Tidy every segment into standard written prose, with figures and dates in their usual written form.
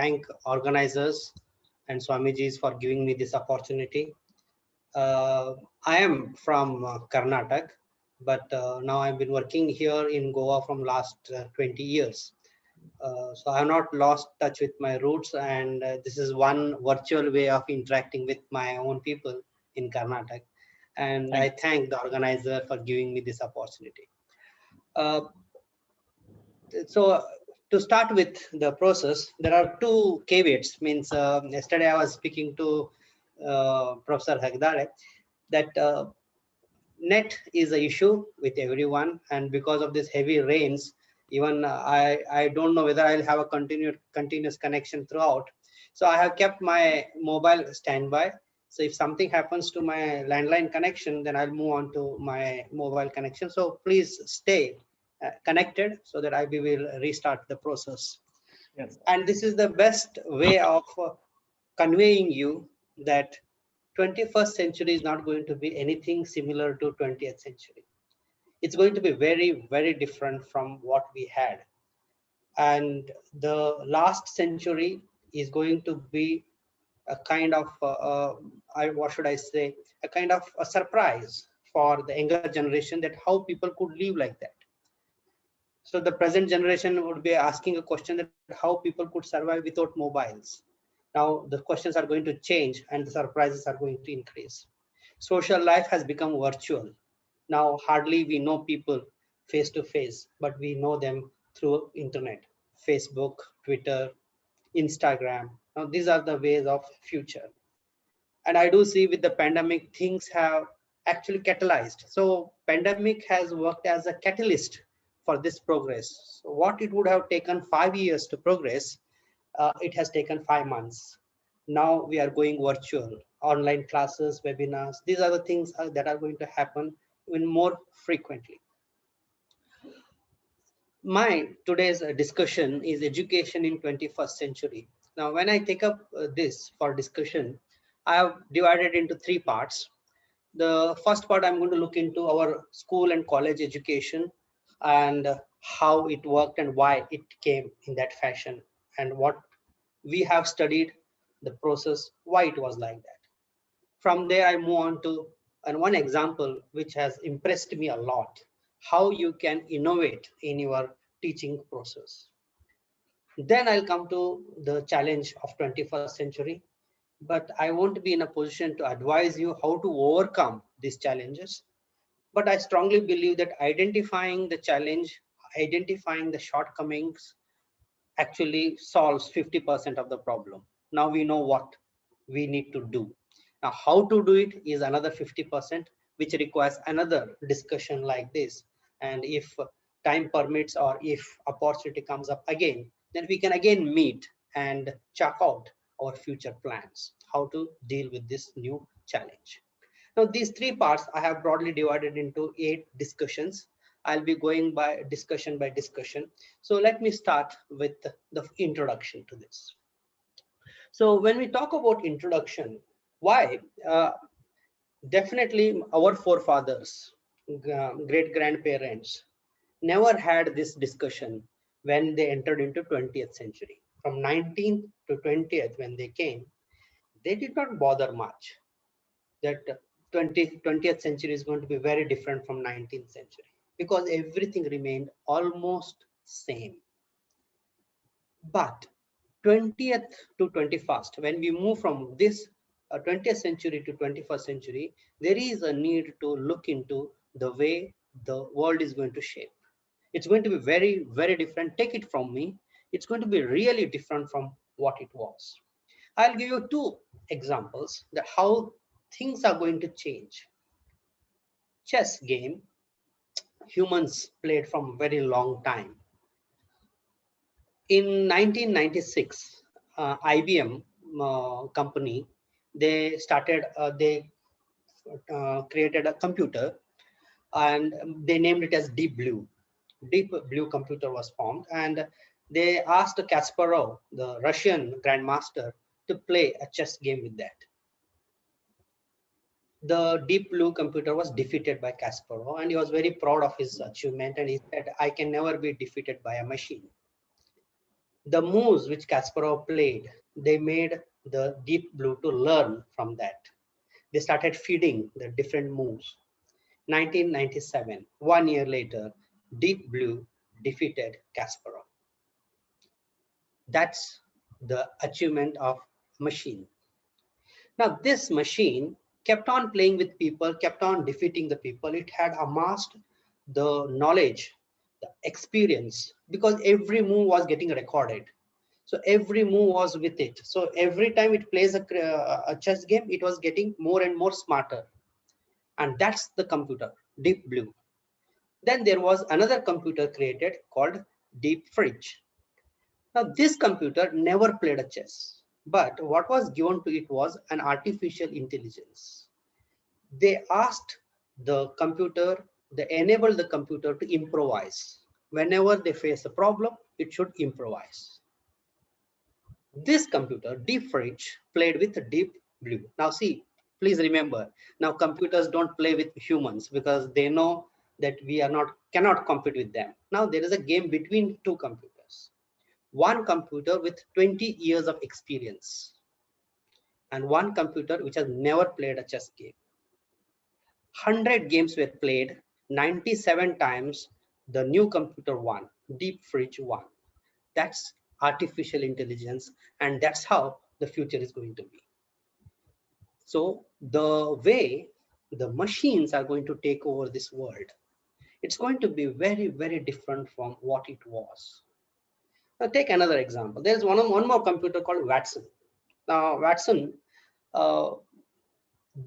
thank organizers and Swamiji's for giving me this opportunity. I am from Karnataka, but now I've been working here in Goa from last 20 years. So I have not lost touch with my roots, and this is one virtual way of interacting with my own people in Karnataka. And I thank the organizer for giving me this opportunity. So to start with the process, there are two caveats. Means yesterday I was speaking to Professor Hagdare that net is an issue with everyone, and because of this heavy rains, even I don't know whether I'll have a continuous connection throughout. So I have kept my mobile standby. So if something happens to my landline connection, then I'll move on to my mobile connection. So please stay connected so that I will restart the process. Yes. And this is the best way of conveying you that 21st century is not going to be anything similar to 20th century. It's going to be very, very different from what we had. And the last century is going to be a kind of, what should I say, a kind of a surprise for the younger generation, that how people could live like that. So the present generation would be asking a question that how people could survive without mobiles. Now the questions are going to change and the surprises are going to increase. Social life has become virtual. Now hardly we know people face to face, but we know them through internet, Facebook, Twitter, Instagram. Now these are the ways of future. And I do see with the pandemic, things have actually catalyzed. So pandemic has worked as a catalyst for this progress. So what it would have taken 5 years to progress, it has taken 5 months. Now we are going virtual, online classes, webinars. These are the things that are going to happen even more frequently. My today's discussion is education in 21st century. Now, when I take up this for discussion, I have divided into 3 parts. The first part, I'm going to look into our school and college education and how it worked and why it came in that fashion, and what we have studied, the process, why it was like that. From there, I move on to one example which has impressed me a lot, how you can innovate in your teaching process. Then I'll come to the challenge of 21st century, but I won't be in a position to advise you how to overcome these challenges. But I strongly believe that identifying the challenge, identifying the shortcomings actually solves 50% of the problem. Now we know what we need to do. Now, how to do it is another 50%, which requires another discussion like this. And if time permits or if opportunity comes up again, then we can again meet and chalk out our future plans, how to deal with this new challenge. Now, these 3 parts I have broadly divided into 8 discussions. I'll be going by discussion. So let me start with the introduction to this. So when we talk about introduction, why? Definitely our forefathers, great grandparents never had this discussion when they entered into 20th century. From 19th to 20th, when they came, they did not bother much that 20th century is going to be very different from 19th century, because everything remained almost same. But 20th to 21st, when we move from this 20th century to 21st century, there is a need to look into the way the world is going to shape. It's going to be very, very different. Take it from me. It's going to be really different from what it was. I'll give you 2 examples that how things are going to change. Chess game, humans played from very long time. In 1996, IBM company, they created a computer and they named it as Deep Blue. Deep Blue computer was formed, and they asked Kasparov, the Russian grandmaster, to play a chess game with that. The Deep Blue computer was defeated by Kasparov, and he was very proud of his achievement, and he said, I can never be defeated by a machine. The moves which Kasparov played, they made the Deep Blue to learn from that. They started feeding the different moves. 1997, 1 year later, Deep Blue defeated Kasparov. That's the achievement of machine. Now this machine kept on playing with people, kept on defeating the people. It had amassed the knowledge, the experience, because every move was getting recorded. So every move was with it. So every time it plays a chess game, it was getting more and more smarter. And that's the computer, Deep Blue. Then there was another computer created called Deep Fridge. Now this computer never played a chess, but what was given to it was an artificial intelligence. They asked the computer, they enabled the computer to improvise. Whenever they face a problem, it should improvise. This computer, Deep Fridge, played with Deep Blue. Now see, please remember, now computers don't play with humans because they know that we are not cannot compete with them. Now there is a game between two computers. One computer with 20 years of experience and one computer which has never played a chess game. 100 games were played, 97 times the new computer won, Deep Fridge won. That's artificial intelligence, and that's how the future is going to be. So the way the machines are going to take over this world, it's going to be very, very different from what it was. Now take another example. There's one more computer called Watson. Now Watson, uh,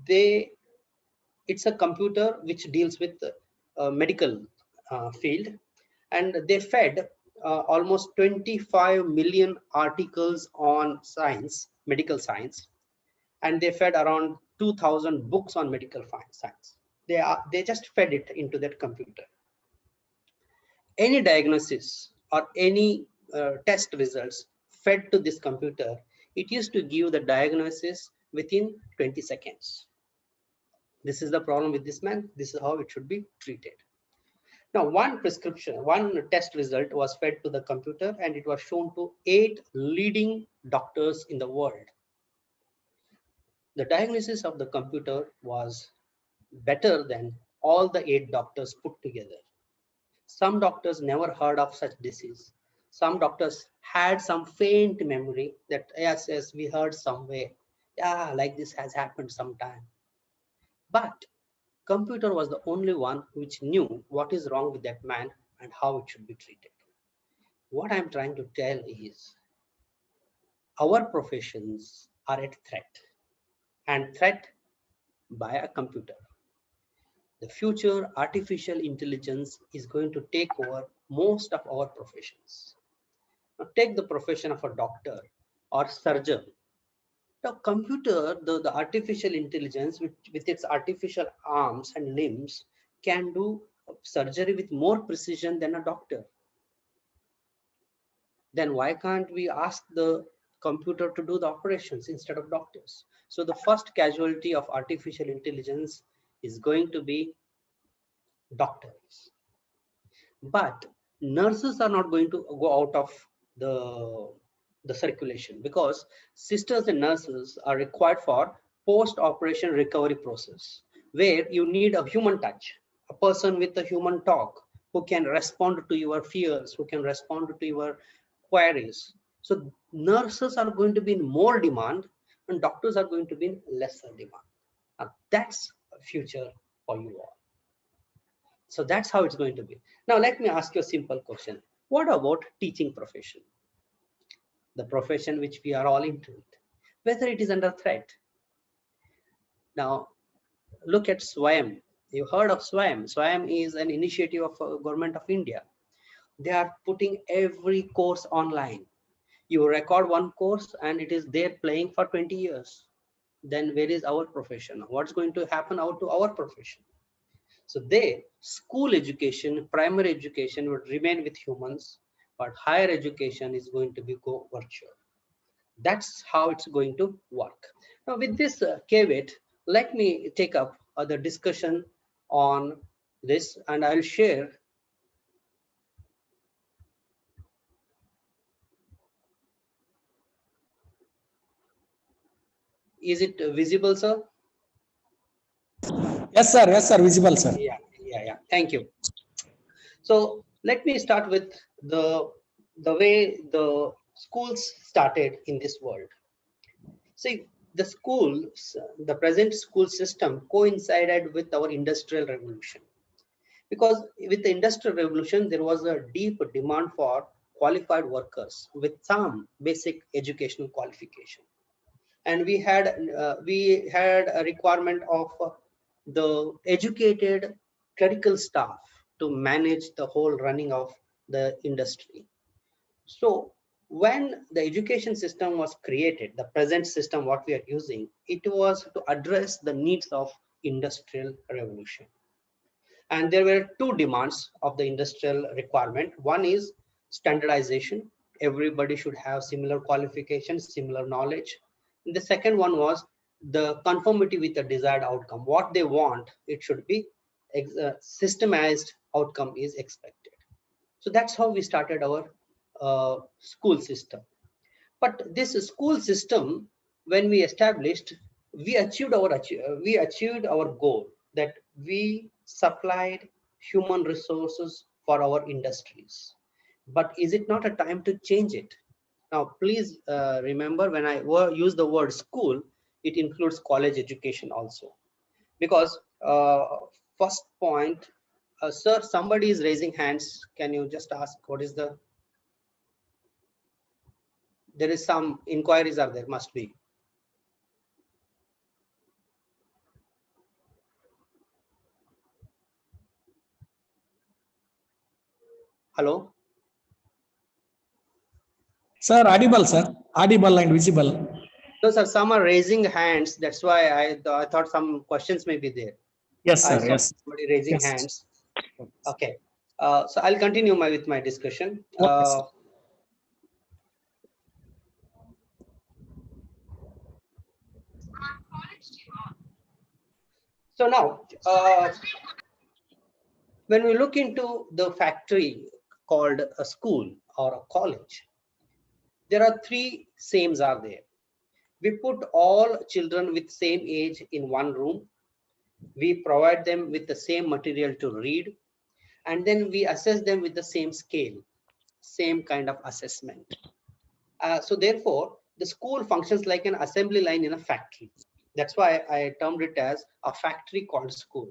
it's a computer which deals with medical field, and they fed almost 25 million articles on science, medical science, and they fed around 2000 books on medical science. They just fed it into that computer. Any diagnosis or any test results fed to this computer, it used to give the diagnosis within 20 seconds. This is the problem with this man. This is how it should be treated. Now, one prescription, one test result was fed to the computer and it was shown to 8 leading doctors in the world. The diagnosis of the computer was better than all the 8 doctors put together. Some doctors never heard of such disease. Some doctors had some faint memory that yes, we heard somewhere. Yeah, like this has happened sometime. But computer was the only one which knew what is wrong with that man and how it should be treated. What I'm trying to tell is our professions are at threat, and threat by a computer. The future artificial intelligence is going to take over most of our professions. Now take the profession of a doctor or surgeon. The computer, the artificial intelligence with its artificial arms and limbs can do surgery with more precision than a doctor. Then why can't we ask the computer to do the operations instead of doctors? So the first casualty of artificial intelligence is going to be doctors. But nurses are not going to go out of the circulation because sisters and nurses are required for post-operation recovery process where you need a human touch, a person with a human talk who can respond to your fears, who can respond to your queries. So nurses are going to be in more demand and doctors are going to be in lesser demand. Now that's a future for you all. So that's how it's going to be. Now let me ask you a simple question. What about teaching profession? The profession which we are all into it, whether it is under threat. Now look at SWAYAM. You heard of SWAYAM. SWAYAM is an initiative of government of India. They are putting every course online. You record one course and it is there playing for 20 years. Then where is our profession? What's going to happen out to our profession? So school education, primary education would remain with humans, but higher education is going to be go virtual. That's how it's going to work. Now with this caveat, let me take up the discussion on this and I'll share Is it visible, sir? Yes, sir, visible, sir. Yeah. Thank you. So let me start with the way the schools started in this world. See, the schools, the present school system coincided with our industrial revolution. Because with the industrial revolution, there was a deep demand for qualified workers with some basic educational qualification. And we had a requirement of the educated clerical staff to manage the whole running of the industry. So when the education system was created, the present system what we are using, it was to address the needs of industrial revolution. And there were two demands of the industrial requirement. One is standardization. Everybody should have similar qualifications, similar knowledge. And the second one was the conformity with the desired outcome. What they want, it should be systemized outcome is expected. So that's how we started our school system. But this school system, when we established, we achieved our goal that we supplied human resources for our industries. But is it not a time to change it? Now, please remember when I use the word school, it includes college education also. Because first point, sir, somebody is raising hands. Can you just ask what is the? There is some inquiries are there, must be. Hello? Sir, audible, sir. Audible and visible. No, sir, some are raising hands. That's why I thought some questions may be there. Yes, I sir. saw Yes. somebody raising Yes. hands. Okay. So I'll continue with my discussion. Okay, sir. So now, when we look into the factory called a school or a college, there are three sames are there. We put all children with same age in one room. We provide them with the same material to read, and then we assess them with the same scale, same kind of assessment. So therefore, the school functions like an assembly line in a factory. That's why I termed it as a factory called school.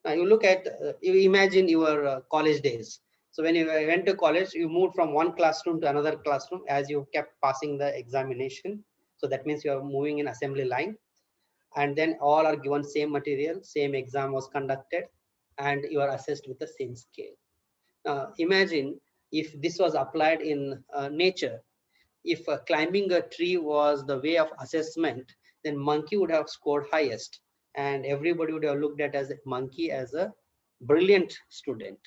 Now you look at, you imagine your college days. So when you went to college, you moved from one classroom to another classroom as you kept passing the examination. So that means you are moving in assembly line, and then all are given same material, same exam was conducted, and you are assessed with the same scale. Imagine if this was applied in nature. If climbing a tree was the way of assessment, then monkey would have scored highest, and everybody would have looked at as a monkey as a brilliant student.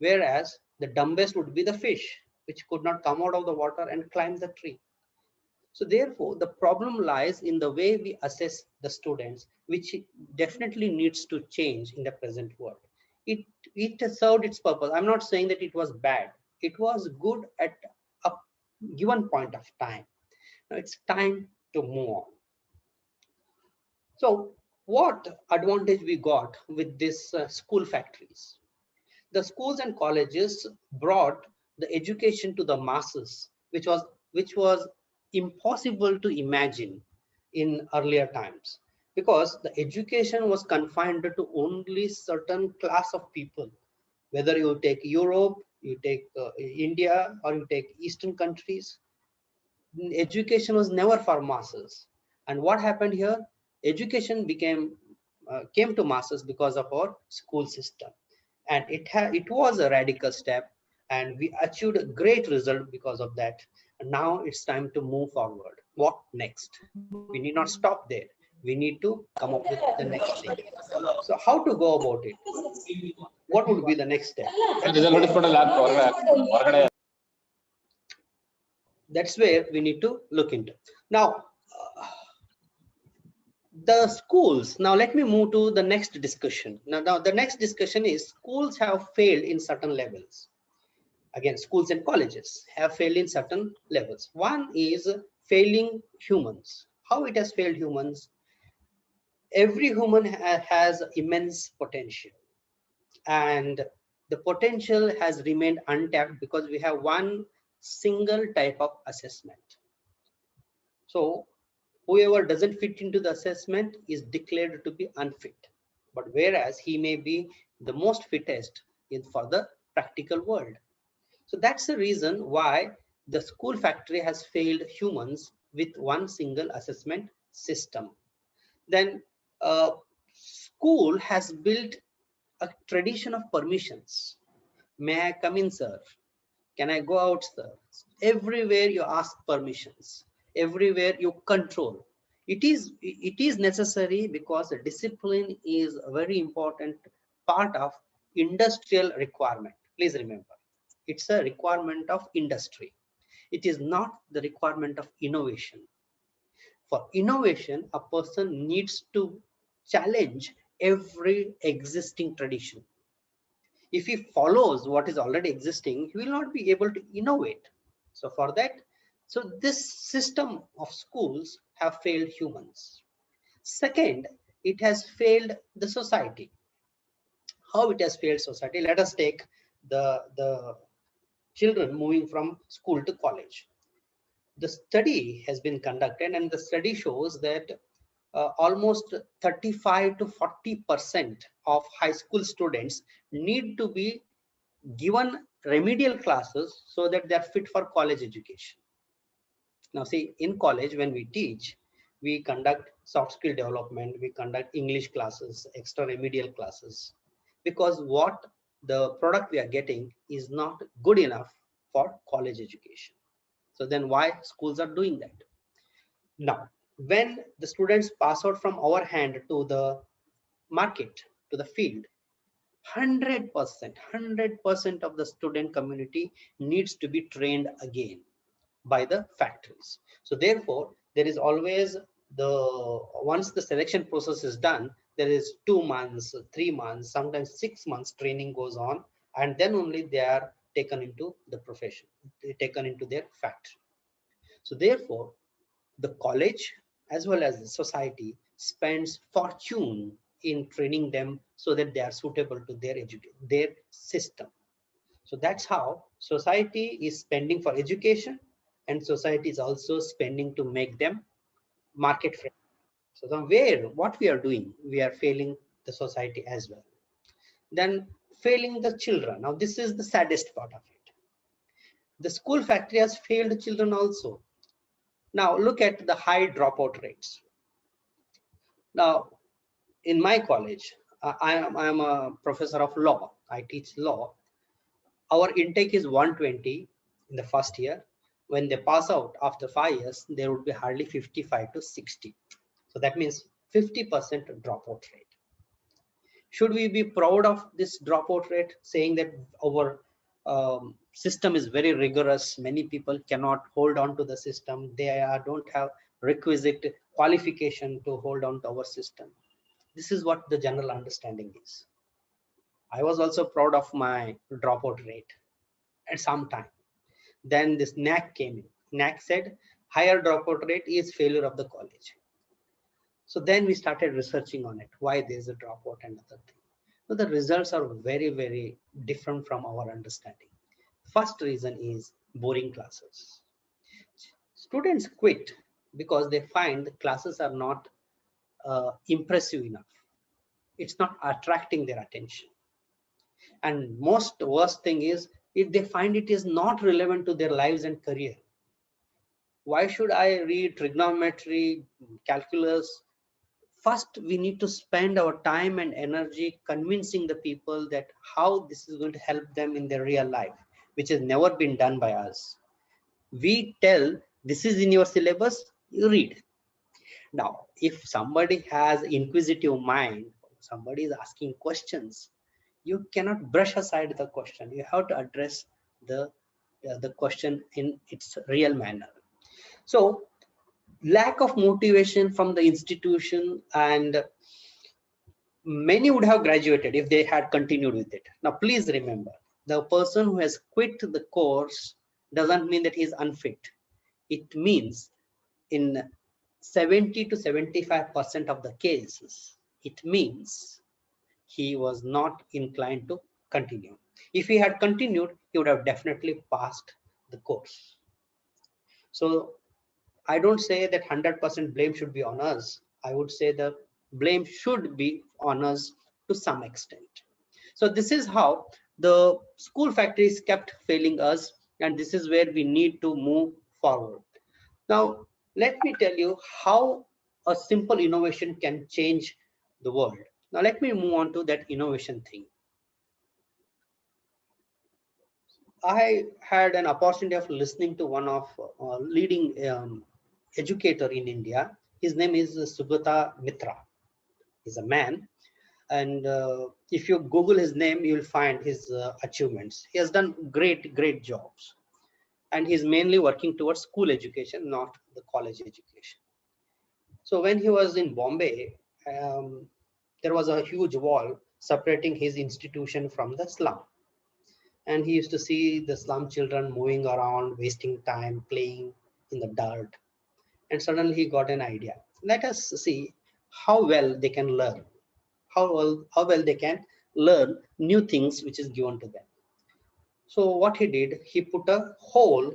Whereas the dumbest would be the fish, which could not come out of the water and climb the tree. So therefore, the problem lies in the way we assess the students, which definitely needs to change in the present world. It served its purpose. I'm not saying that it was bad. It was good at a given point of time. Now it's time to move on. So what advantage we got with this school factories? The schools and colleges brought the education to the masses, which was impossible to imagine in earlier times, because the education was confined to only certain class of people. Whether you take Europe, you take India, or you take Eastern countries, education was never for masses. And what happened here? Education came to masses because of our school system, and it was a radical step, and we achieved a great result because of that. And now it's time to move forward. What next? We need not stop there. We need to come up with the next thing. So how to go about it? What would be the next step? That's where we need to look into. Now, the schools. Now let me move to the next discussion. Now the next discussion is schools have failed in certain levels. Again, schools and colleges have failed in certain levels. One is failing humans. How it has failed humans? Every human has immense potential, and the potential has remained untapped because we have one single type of assessment. So whoever doesn't fit into the assessment is declared to be unfit, but whereas he may be the most fittest in for the practical world. So that's the reason why the school factory has failed humans with one single assessment system. Then school has built a tradition of permissions. May I come in, sir? Can I go out, sir? Everywhere you ask permissions, everywhere you control. It is necessary because discipline is a very important part of industrial requirement. Please remember, it's a requirement of industry. It is not the requirement of innovation. For innovation, a person needs to challenge every existing tradition. If he follows what is already existing, he will not be able to innovate. So for that, so this system of schools have failed humans. Second, it has failed the society. How it has failed society? Let us take the children moving from school to college. The study has been conducted, and the study shows that almost 35 to 40% of high school students need to be given remedial classes so that they are fit for college education. Now see, in college when we teach, we conduct soft skill development, we conduct English classes, extra remedial classes, because what the product we are getting is not good enough for college education. So then why schools are doing that? Now, when the students pass out from our hand to the market, to the field, 100% of the student community needs to be trained again by the factories. So therefore, there is always once the selection process is done, there is 2 months, 3 months, sometimes 6 months training goes on, and then only they are taken into the profession, taken into their factory. So therefore, the college as well as the society spends fortune in training them so that they are suitable to their system. So that's how society is spending for education, and society is also spending to make them market friendly. So what we are doing, we are failing the society as well. Then failing the children. Now this is the saddest part of it. The school factory has failed children also. Now look at the high dropout rates. Now in my college, I am a professor of law. I teach law. Our intake is 120 in the first year. When they pass out after 5 years, there would be hardly 55 to 60. So that means 50% dropout rate. Should we be proud of this dropout rate, saying that our system is very rigorous? Many people cannot hold on to the system. They don't have requisite qualification to hold on to our system. This is what the general understanding is. I was also proud of my dropout rate at some time. Then this NAC came in. NAC said higher dropout rate is failure of the college. So then we started researching on it, why there is a dropout and other thing. So the results are very, very different from our understanding. First reason is boring classes. Students quit because they find the classes are not impressive enough. It's not attracting their attention. And most worst thing is if they find it is not relevant to their lives and career. Why should I read trigonometry, calculus? First, we need to spend our time and energy convincing the people that how this is going to help them in their real life, which has never been done by us. We tell this is in your syllabus, you read. Now, if somebody has inquisitive mind, somebody is asking questions, you cannot brush aside the question. You have to address the question in its real manner. So lack of motivation from the institution, and many would have graduated if they had continued with it. Now please remember, the person who has quit the course doesn't mean that he is unfit. It means in 70 to 75% of the cases, it means he was not inclined to continue. If he had continued, he would have definitely passed the course. So I don't say that 100% blame should be on us. I would say the blame should be on us to some extent. So this is how the school factories kept failing us, and this is where we need to move forward. Now, let me tell you how a simple innovation can change the world. Now, let me move on to that innovation thing. I had an opportunity of listening to one of leading educator in India. His name is Sugata Mitra. He's a man, and if you Google his name, you will find his achievements. He has done great jobs, and he's mainly working towards school education, not the college education. So when he was in Bombay, there was a huge wall separating his institution from the slum. And he used to see the slum children moving around, wasting time, playing in the dirt. And suddenly he got an idea. Let us see how well they can learn, how well they can learn new things which is given to them. So what he did, he put a hole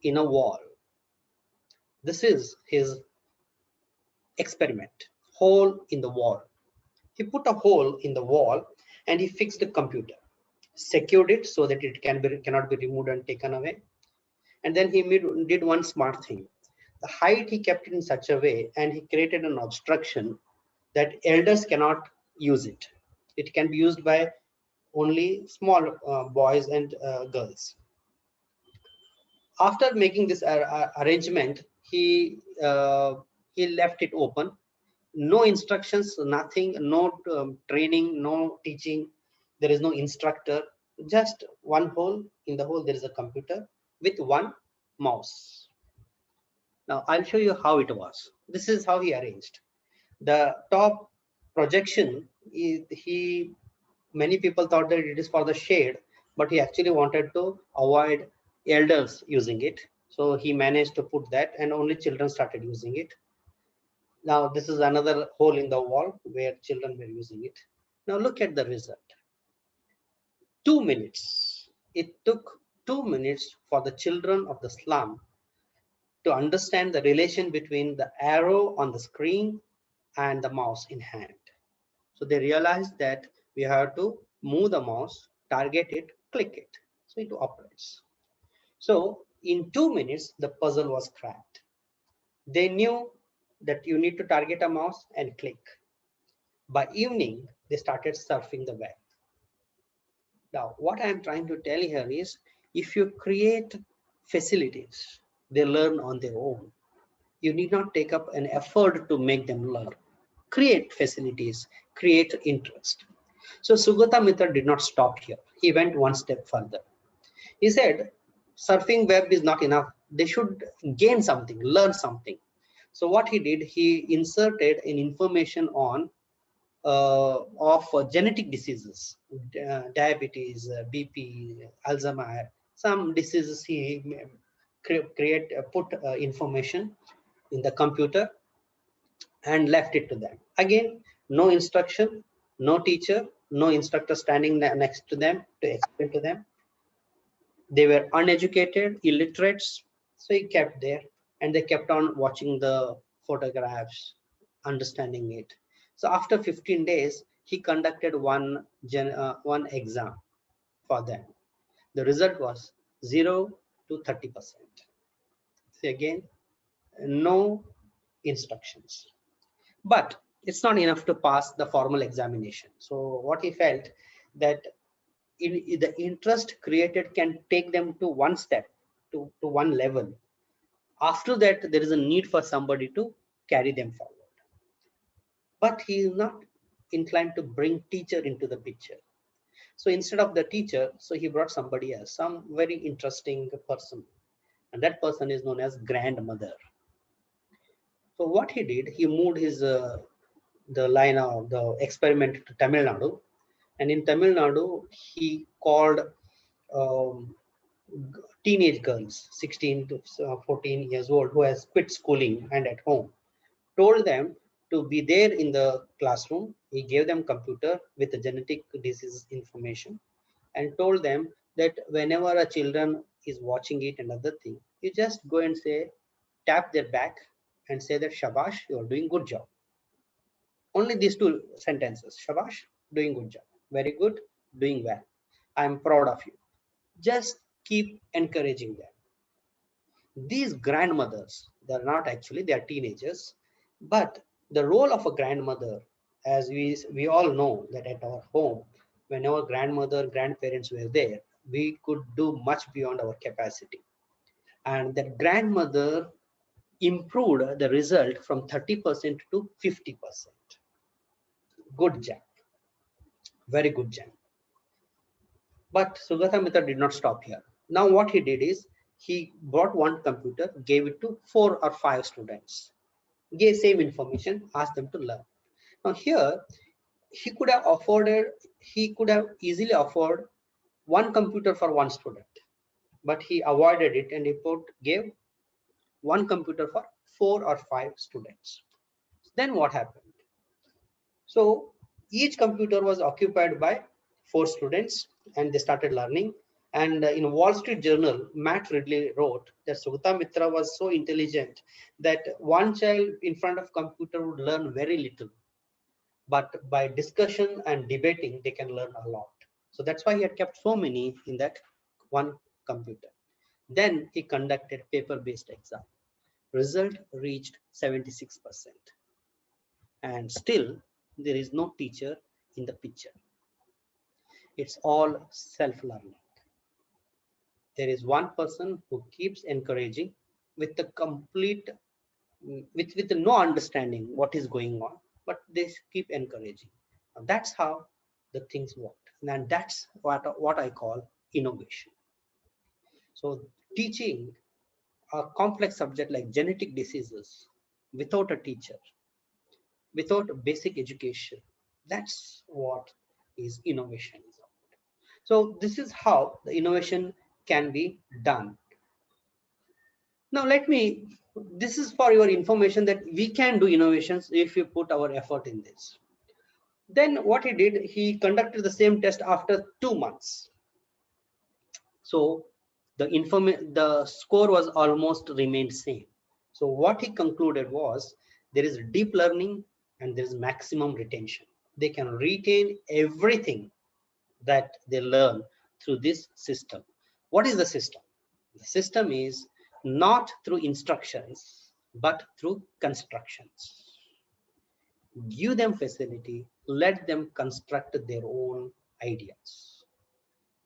in a wall. This is his experiment, hole in the wall. He put a hole in the wall and he fixed the computer, secured it so that it cannot be removed and taken away. And then he did one smart thing. The height he kept it in such a way, and he created an obstruction that elders cannot use it. It can be used by only small boys and girls. After making this arrangement, he left it open. No instructions, nothing, no training, no teaching. There is no instructor. Just one hole. In the hole, there is a computer with one mouse. Now I'll show you how it was. This is how he arranged. The top projection is many people thought that it is for the shade, but he actually wanted to avoid elders using it. So he managed to put that, and only children started using it. Now this is another hole in the wall where children were using it. Now look at the result. 2 minutes. It took 2 minutes for the children of the slum to understand the relation between the arrow on the screen and the mouse in hand. So they realized that we have to move the mouse, target it, click it. So it operates. So in 2 minutes, the puzzle was cracked. They knew that you need to target a mouse and click. By evening, they started surfing the web. Now, what I'm trying to tell here is, if you create facilities, they learn on their own. You need not take up an effort to make them learn. Create facilities, create interest. So Sugata Mitra did not stop here. He went one step further. He said, surfing web is not enough. They should gain something, learn something. So what he did, he inserted an information on of genetic diseases, diabetes, BP, Alzheimer, some diseases. He put information in the computer and left it to them. Again, no instruction, no teacher, no instructor standing next to them to explain to them. They were uneducated, illiterates, so he kept there, and they kept on watching the photographs, understanding it. So after 15 days, he conducted one exam for them. The result was 0 to 30%. See again, no instructions. But it's not enough to pass the formal examination. So what he felt, that the interest created can take them to one step, to one level. After that, there is a need for somebody to carry them forward. But he is not inclined to bring teacher into the picture. So instead of the teacher, so he brought somebody else, some very interesting person. And that person is known as grandmother. So what he did, he moved his the line of the experiment to Tamil Nadu. And in Tamil Nadu, he called teenage girls, 16 to 14 years old, who has quit schooling and at home, told them to be there in the classroom. He gave them computer with the genetic disease information and told them that whenever a children is watching it and other thing, you just go and say, tap their back and say that Shabash, you are doing good job. Only these two sentences. Shabash, doing good job. Very good, doing well. I am proud of you. Just keep encouraging them. These grandmothers, they're not actually, they are teenagers, but the role of a grandmother, as we all know that at our home, when our grandmother, grandparents were there, we could do much beyond our capacity. And that grandmother improved the result from 30% to 50%. Good job. Very good job. But Sugata Mitra did not stop here. Now what he did is, he brought one computer, gave it to 4 or 5 students, gave same information, asked them to learn. Now here, he could have easily afforded one computer for one student, but he avoided it and he gave one computer for 4 or 5 students. Then what happened? So each computer was occupied by 4 students and they started learning. And in Wall Street Journal, Matt Ridley wrote that Sugata Mitra was so intelligent that one child in front of computer would learn very little, but by discussion and debating, they can learn a lot. So that's why he had kept so many in that one computer. Then he conducted paper-based exam. Result reached 76%. And still, there is no teacher in the picture. It's all self-learning. There is one person who keeps encouraging with the complete, with no understanding what is going on, but they keep encouraging. Now that's how the things work, and that's what I call innovation. So teaching a complex subject like genetic diseases without a teacher, without basic education, that's what is innovation is about. So this is how the innovation can be done. Now this is for your information that we can do innovations if we put our effort in this. Then what he did, he conducted the same test after 2 months. So the score was almost remained same. So what he concluded was, there is deep learning and there is maximum retention. They can retain everything that they learn through this system. What is the system? The system is not through instructions, but through constructions. Give them facility, let them construct their own ideas.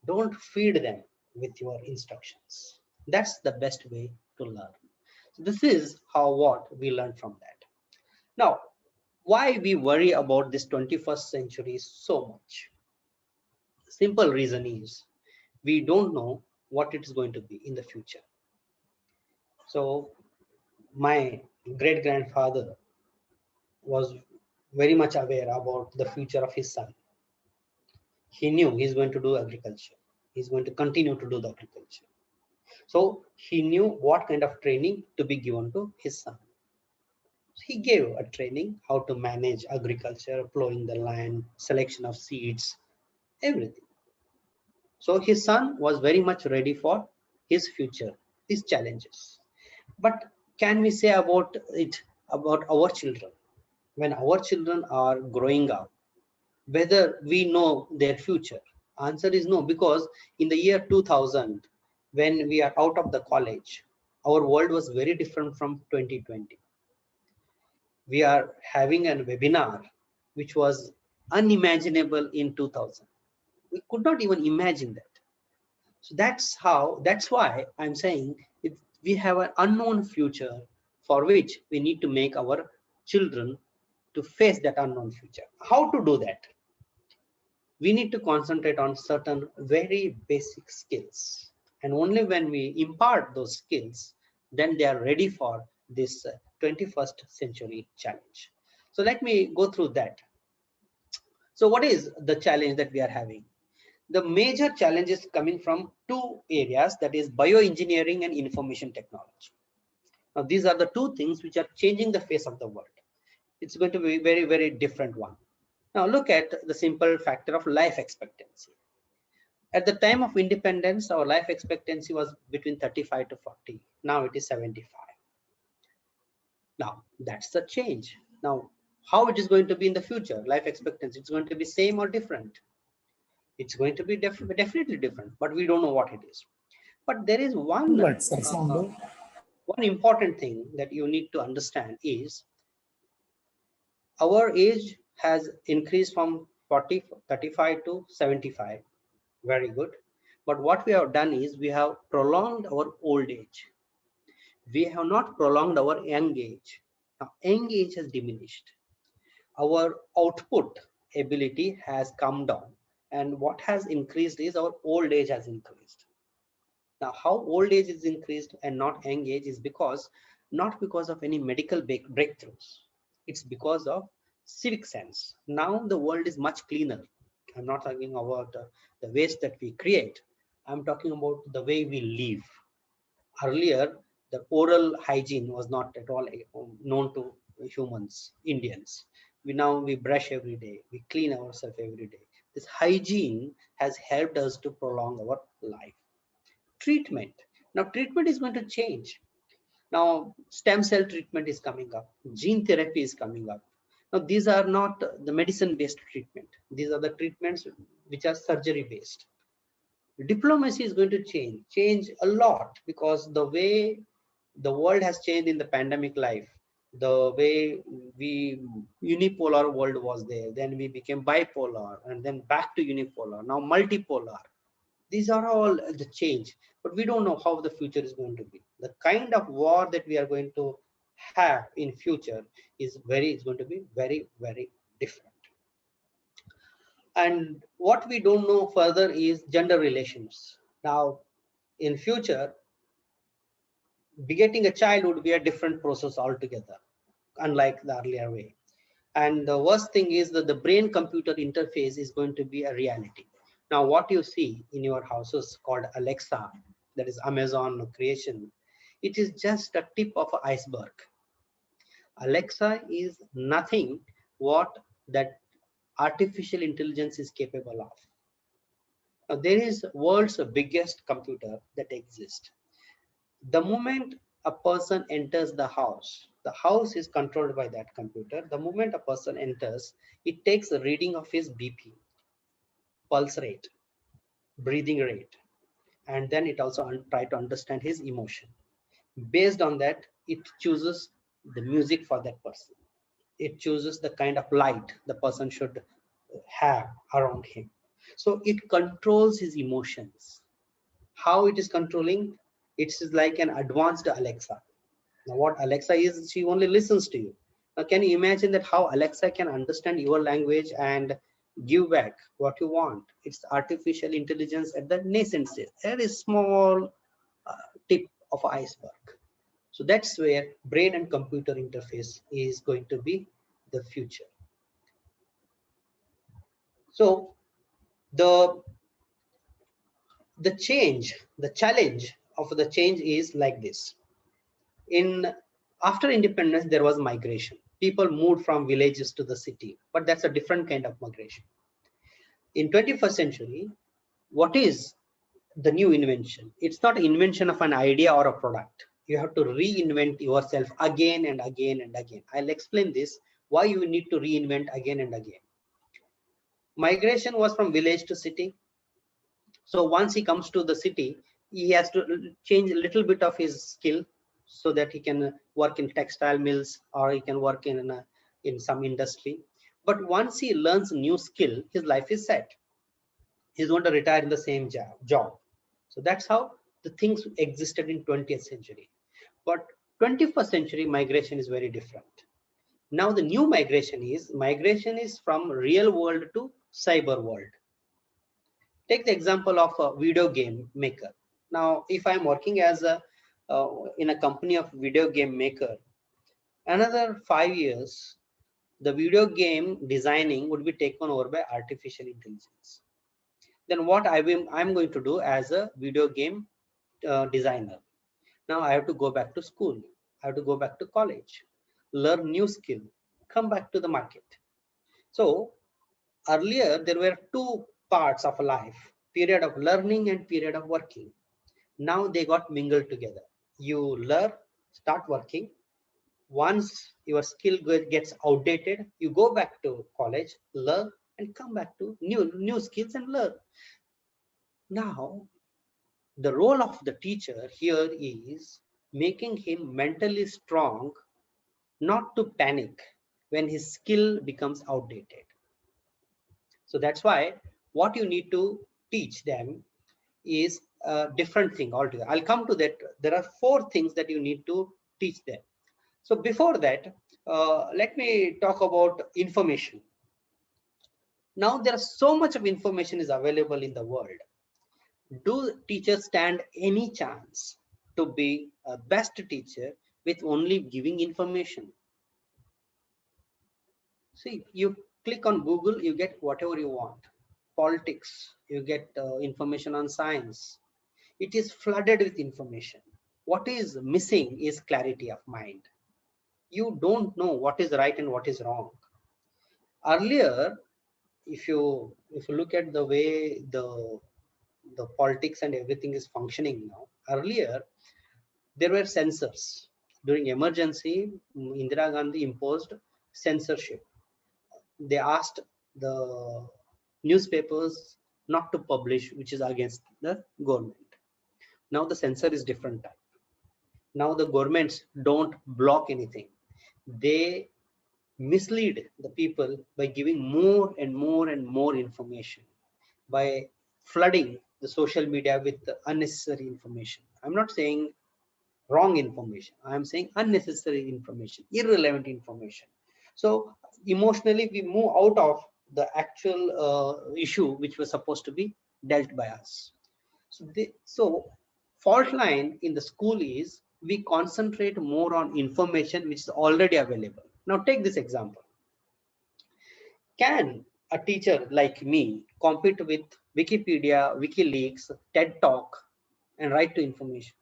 Don't feed them with your instructions. That's the best way to learn. So this is what we learn from that. Now, why we worry about this 21st century so much? Simple reason is, we don't know what it is going to be in the future. So my great grandfather was very much aware about the future of his son. He knew he's going to do agriculture. He's going to continue to do the agriculture. So he knew what kind of training to be given to his son. So he gave a training how to manage agriculture, plowing the land, selection of seeds, everything. So his son was very much ready for his future, his challenges. But can we say about our children? When our children are growing up, whether we know their future? Answer is no, because in the year 2000, when we are out of the college, our world was very different from 2020. We are having a webinar which was unimaginable in 2000. We could not even imagine that. So that's why I'm saying we have an unknown future for which we need to make our children to face that unknown future. How to do that? We need to concentrate on certain very basic skills. And only when we impart those skills, then they are ready for this 21st century challenge. So let me go through that. So what is the challenge that we are having? The major challenge is coming from two areas, that is bioengineering and information technology. Now, these are the two things which are changing the face of the world. It's going to be a very, very different one. Now, look at the simple factor of life expectancy. At the time of independence, our life expectancy was between 35 to 40. Now it is 75. Now, that's the change. Now, how it is going to be in the future, life expectancy, it's going to be same or different? It's going to be definitely different, but we don't know what it is. But there is Right, sir. one important thing that you need to understand is our age has increased from 40, 35 to 75. Very good. But what we have done is we have prolonged our old age. We have not prolonged our young age. Now, young age has diminished. Our output ability has come down. And what has increased is our old age has increased. Now, how old age is increased and not young age is not because of any medical breakthroughs. It's because of civic sense. Now the world is much cleaner. I'm not talking about the waste that we create. I'm talking about the way we live. Earlier, the oral hygiene was not at all known to humans, Indians. We brush every day. We clean ourselves every day. This hygiene has helped us to prolong our life. Treatment. Now, treatment is going to change. Now, stem cell treatment is coming up. Gene therapy is coming up. Now, these are not the medicine-based treatment. These are the treatments which are surgery-based. Diplomacy is going to change a lot, because the way the world has changed in the pandemic life, the way we unipolar world was there, then we became bipolar, and then back to unipolar, now multipolar. These are all the change, but we don't know how the future is going to be. The kind of war that we are going to have in future is going to be very, very different. And what we don't know further is gender relations. Now, in future, begetting a child would be a different process altogether, unlike the earlier way. And the worst thing is that the brain computer interface is going to be a reality. Now, what you see in your houses called Alexa, that is Amazon creation, it is just a tip of an iceberg. Alexa is nothing what that artificial intelligence is capable of. Now, there is world's biggest computer that exists. The moment a person enters the house is controlled by that computer. The moment a person enters, it takes a reading of his BP, pulse rate, breathing rate, and then it also try to understand his emotion. Based on that, it chooses the music for that person. It chooses the kind of light the person should have around him. So it controls his emotions. How it is controlling? It's like an advanced Alexa. Now, what Alexa is, she only listens to you. Now, can you imagine that how Alexa can understand your language and give back what you want? It's artificial intelligence at the nascent stage. There is small tip of iceberg. So that's where brain and computer interface is going to be the future. So the challenge of the change is like this. After independence, there was migration. People moved from villages to the city, but that's a different kind of migration. In 21st century, what is the new invention? It's not an invention of an idea or a product. You have to reinvent yourself again and again and again. I'll explain this, why you need to reinvent again and again. Migration was from village to city. So once he comes to the city, he has to change a little bit of his skill so that he can work in textile mills, or he can work in some industry. But once he learns a new skill, his life is set. He's going to retire in the same job. So that's how the things existed in 20th century. But 21st century migration is very different. Now the new migration is from real world to cyber world. Take the example of a video game maker. Now, if I'm working as in a company of video game maker, another 5 years, the video game designing would be taken over by artificial intelligence. Then what I'm going to do as a video game designer. Now I have to go back to school. I have to go back to college, learn new skill, come back to the market. So earlier there were two parts of life, period of learning and period of working. Now they got mingled together. You learn, start working. Once your skill gets outdated, you go back to college, learn, and come back to new skills and learn. Now the role of the teacher here is making him mentally strong, not to panic when his skill becomes outdated. So that's why what you need to teach them is a different thing altogether. I'll come to that. There are four things that you need to teach them. So before that, let me talk about information. Now there is so much of information is available in the world. Do teachers stand any chance to be a best teacher with only giving information? See, you click on Google, you get whatever you want. Politics, you get information on science. It is flooded with information. What is missing is clarity of mind. You don't know what is right and what is wrong. Earlier, if you look at the way the politics and everything is functioning now, earlier there were censors. During emergency, Indira Gandhi imposed censorship. They asked the newspapers not to publish, which is against the government. Now the censor is different type. Now the governments don't block anything. They mislead the people by giving more and more and more information, by flooding the social media with the unnecessary information. I'm not saying wrong information. I'm saying unnecessary information, irrelevant information. So emotionally, we move out of the actual issue which was supposed to be dealt by us. So fault line in the school is we concentrate more on information which is already available. Now take this example. Can a teacher like me compete with Wikipedia, WikiLeaks, TED Talk, and right to information?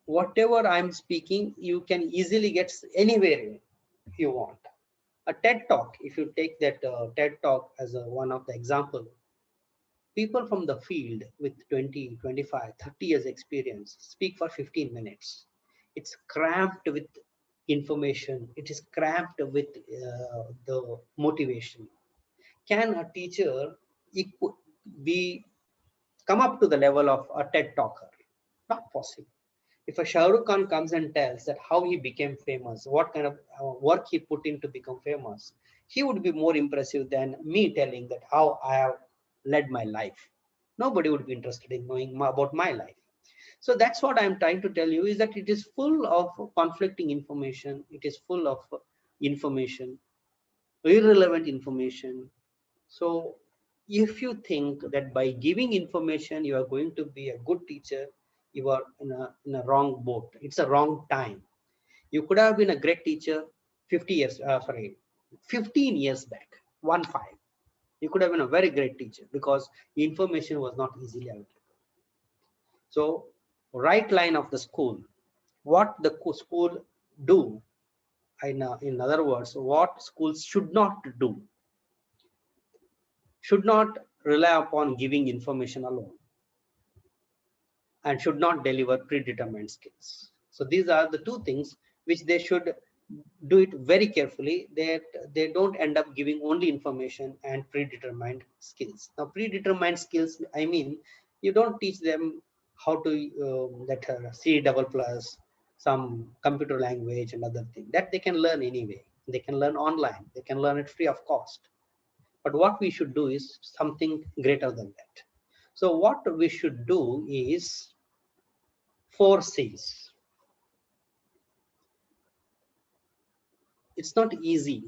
Whatever I'm speaking, you can easily get anywhere you want. A TED Talk, if you take that TED Talk as one of the example, people from the field with 20, 25, 30 years experience speak for 15 minutes. It's cramped with information. It is cramped with the motivation. Can a teacher be come up to the level of a TED talker? Not possible. If a Shah Rukh Khan comes and tells that how he became famous, what kind of work he put in to become famous, he would be more impressive than me telling that how I have led my life. Nobody would be interested in knowing about my life. So that's what I'm trying to tell you, is that it is full of conflicting information. It is full of information, irrelevant information. So if you think that by giving information you are going to be a good teacher, you are in a wrong boat. It's a wrong time. You could have been a great teacher 15 years back, 1-5. You could have been a very great teacher because information was not easily available. So right line of the school, what the school do, in other words, what schools should not do, should not rely upon giving information alone, and should not deliver predetermined skills. So these are the two things which they should do it very carefully, that they don't end up giving only information and predetermined skills. Now predetermined skills, I mean, you don't teach them how to C double plus, some computer language and other thing that they can learn anyway. They can learn online, they can learn it free of cost. But what we should do is something greater than that. So what we should do is 4 C's. It's not easy,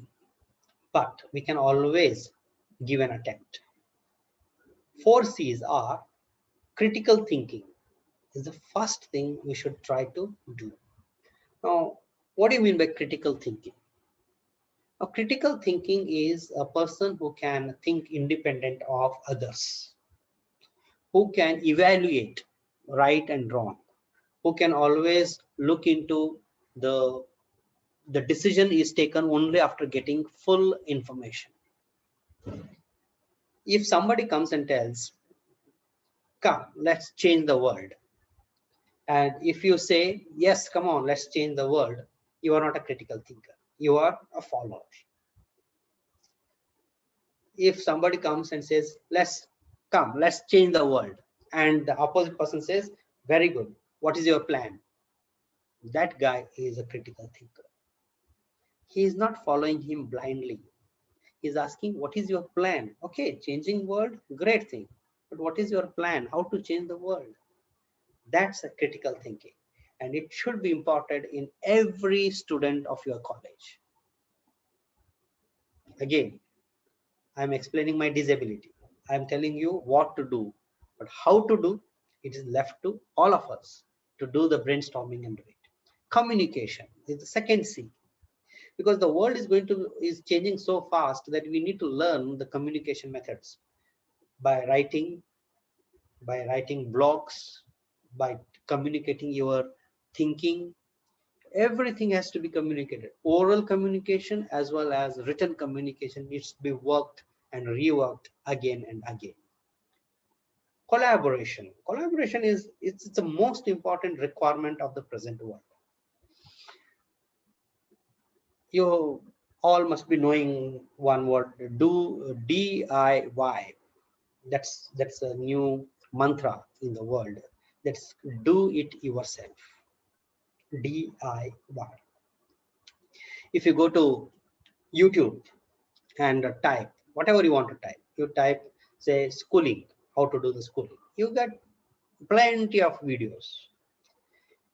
but we can always give an attempt. 4 C's are critical thinking is the first thing we should try to do. Now, what do you mean by critical thinking? A critical thinking is a person who can think independent of others, who can evaluate right and wrong, who can always look into the decision is taken only after getting full information. If somebody comes and tells, come, let's change the world, and if you say, yes, come on, let's change the world, you are not a critical thinker, you are a follower. If somebody comes and says, let's change the world, and the opposite person says, very good, what is your plan? That guy is a critical thinker. He is not following him blindly. He's asking, what is your plan? Okay, changing world, great thing. But what is your plan? How to change the world? That's a critical thinking. And it should be imported in every student of your college. Again, I'm explaining my disability. I'm telling you what to do. But how to do, it is left to all of us to do the brainstorming and do it. Communication is the second C. Because the world is changing so fast that we need to learn the communication methods by writing blogs, by communicating your thinking. Everything has to be communicated. Oral communication as well as written communication needs to be worked and reworked again and again. Collaboration is it's the most important requirement of the present world. You all must be knowing one word, DIY. That's a new mantra in the world. That's do it yourself. DIY. If you go to YouTube and type whatever you want to type, you type, say, schooling, how to do the schooling, you get plenty of videos.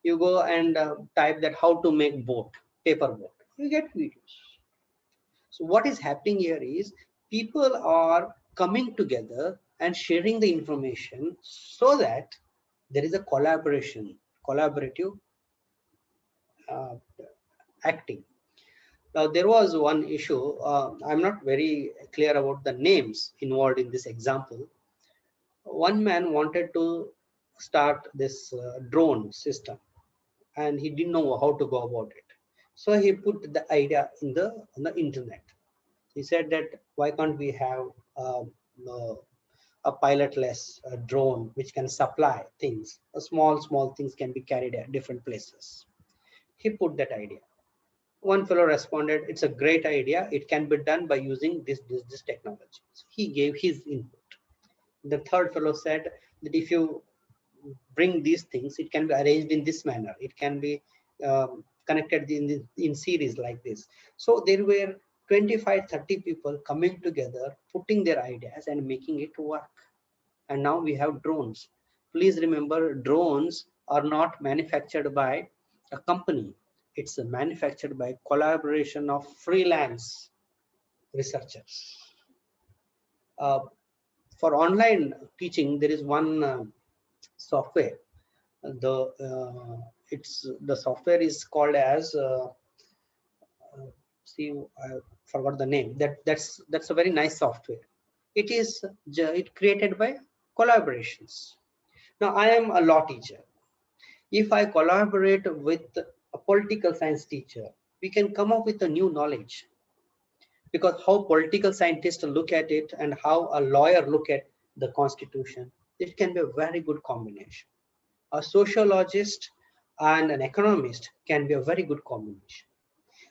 You go and type that how to make boat, paper boat, you get videos. So what is happening here is people are coming together and sharing the information so that there is a collaborative uh, acting. Now, there was one issue, I'm not very clear about the names involved in this example. One man wanted to start this drone system and he didn't know how to go about it. So he put the idea on the internet. He said that why can't we have uh, a pilotless drone which can supply things, small things can be carried at different places. He put that idea. One fellow responded, it's a great idea, it can be done by using this technology. So he gave his input. The third fellow said that if you bring these things, it can be arranged in this manner, it can be connected in series like this. So there were 25-30 people coming together, putting their ideas and making it work. And now we have drones. Please remember, drones are not manufactured by a company. It's manufactured by collaboration of freelance researchers. For online teaching, there is one software. The software is called as see, I forgot the name. That's a very nice software. It created by collaborations. Now I am a law teacher. If I collaborate with a political science teacher, we can come up with a new knowledge, because how political scientists look at it and how a lawyer look at the constitution, it can be a very good combination. A sociologist and an economist can be a very good combination.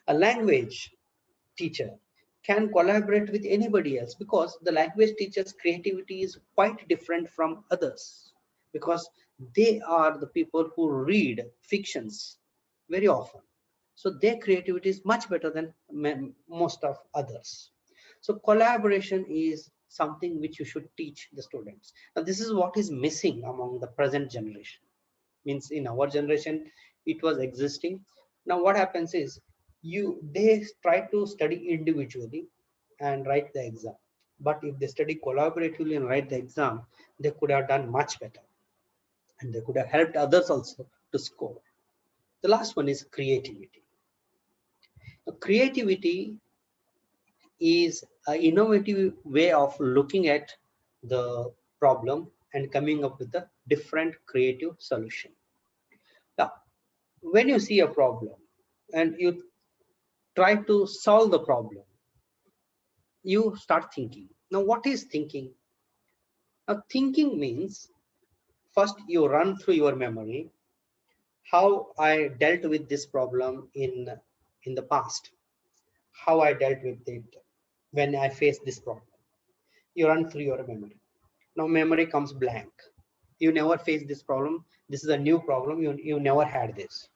A language teacher can collaborate with anybody else, because the language teacher's creativity is quite different from others, because they are the people who read fictions very often. So their creativity is much better than most of others. So collaboration is something which you should teach the students. Now this is what is missing among the present generation. Means in our generation it was existing. Now what happens is they try to study individually and write the exam, but if they study collaboratively and write the exam, they could have done much better and they could have helped others also to score. The last one is creativity. Creativity is an innovative way of looking at the problem and coming up with a different creative solution. Now, when you see a problem and you try to solve the problem, you start thinking. Now, what is thinking? Now, thinking means first you run through your memory how I dealt with this problem in the past, how I dealt with it when I faced this problem. You run through your memory. Now memory comes blank. You never faced this problem. This is a new problem. You never had this.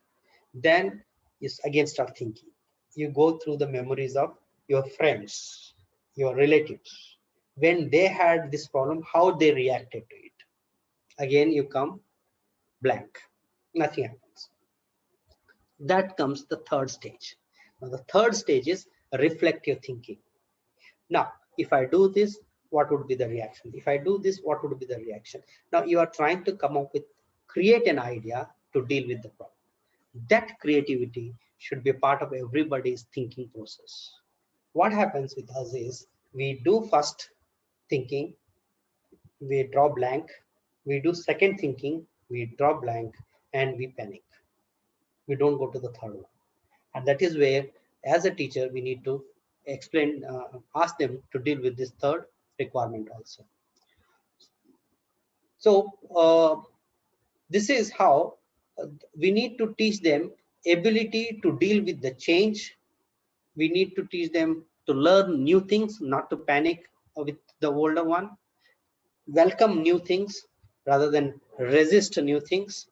Then you again start thinking. You go through the memories of your friends, your relatives. When they had this problem, how they reacted to it. Again, you come blank. Nothing happens. That comes the third stage. Now, the third stage is reflective thinking. Now, if I do this, what would be the reaction? If I do this, what would be the reaction? Now, you are trying to come up with, create an idea to deal with the problem. That creativity should be a part of everybody's thinking process. What happens with us is we do first thinking, we draw blank, we do second thinking, we draw blank, and we panic. We don't go to the third one. And that is where, as a teacher, we need to explain, ask them to deal with this third requirement also. So this is how we need to teach them ability to deal with the change. We need to teach them to learn new things, not to panic with the older one, welcome new things rather than resist new things,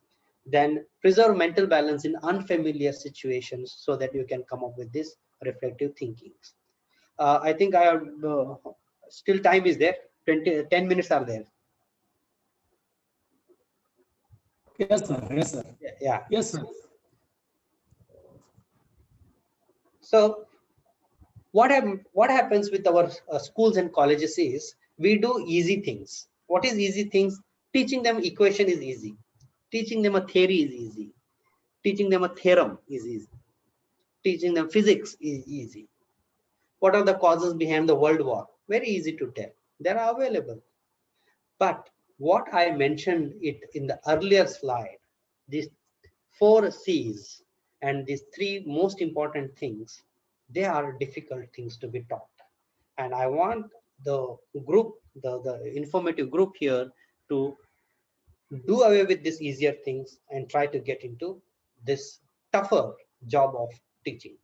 then preserve mental balance in unfamiliar situations so that you can come up with this reflective thinking. I think I have still time is there. 10 minutes are there. Yes, sir. Yes, sir. Yeah. Yes, sir. So what happens with our schools and colleges is we do easy things. What is easy things? Teaching them equation is easy. Teaching them a theory is easy. Teaching them a theorem is easy. Teaching them physics is easy. What are the causes behind the World War? Very easy to tell. They are available. But what I mentioned it in the earlier slide, these 4 C's and these 3 most important things, they are difficult things to be taught. And I want the group, the informative group here to do away with these easier things and try to get into this tougher job of teaching.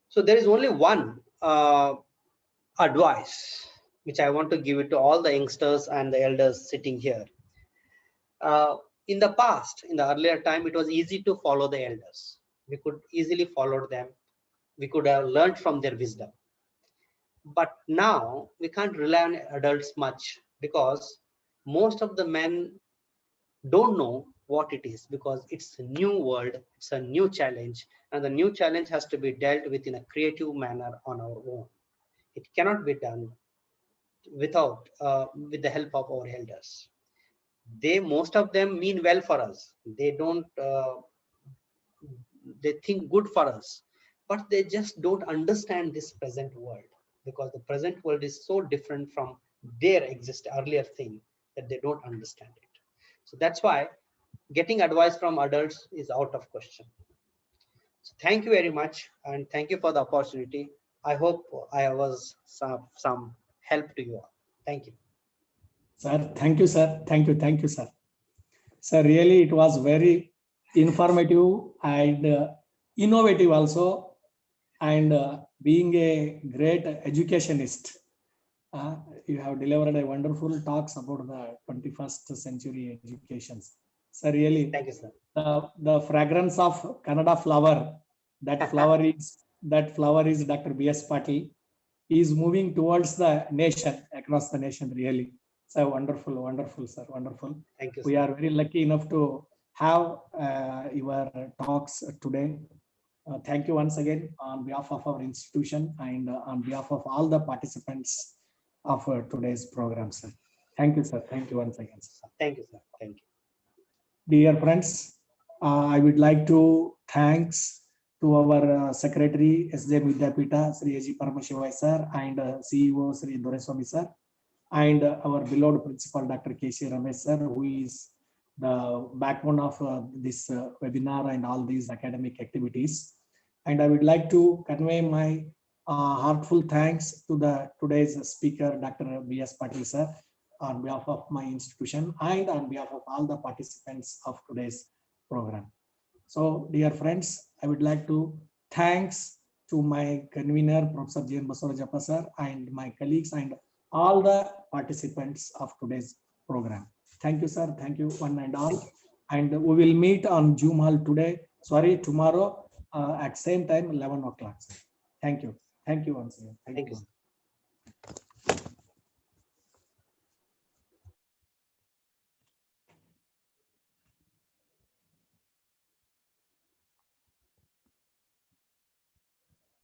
So there is only one advice which I want to give it to all the youngsters and the elders sitting here. In the past, in the earlier time, it was easy to follow the elders. We could easily follow them. We could have learned from their wisdom. But now we can't rely on adults much because most of the men don't know what it is, because it's a new world, it's a new challenge, and the new challenge has to be dealt with in a creative manner on our own. It cannot be done without with the help of our elders. They, most of them, mean well for us. They don't they think good for us, but they just don't understand this present world, because the present world is so different from their earlier thing that they don't understand it. So that's why getting advice from adults is out of question. So thank you very much, and thank you for the opportunity. I hope I was some help to you all. Thank you. Sir, thank you, sir. Thank you. Thank you, sir. Sir, really, it was very informative and innovative also. And being a great educationist, you have delivered a wonderful talks about the 21st century educations. So really, Thank you, sir. The fragrance of Kannada flower, that flower is Dr. B.S. Patil, is moving towards the nation, across the nation, really. So wonderful, wonderful, sir, wonderful. Thank you, We sir. are very lucky enough to have your talks today. Thank you once again on behalf of our institution and on behalf of all the participants of today's program, sir. Thank you, sir. Thank you once again, sir. Thank you, sir. Thank you. Dear friends, I would like to thanks to our Secretary SJ Vidyapita, Sri A.G. Paramashivai sir, and CEO Sri Doreswamy sir, and our beloved Principal Dr. K.C. Ramesh sir, who is the backbone of this webinar and all these academic activities. And I would like to convey my heartful thanks to the today's speaker, Dr. B.S. Patil sir, on behalf of my institution and on behalf of all the participants of today's program. So, dear friends, I would like to thanks to my convener, Professor J. N. Basurajappa sir, and my colleagues and all the participants of today's program. Thank you, sir. Thank you, one and all. And we will meet on Zoom hall today. Sorry, tomorrow at same time, 11 o'clock. Thank you. Thank you once again. Thank you.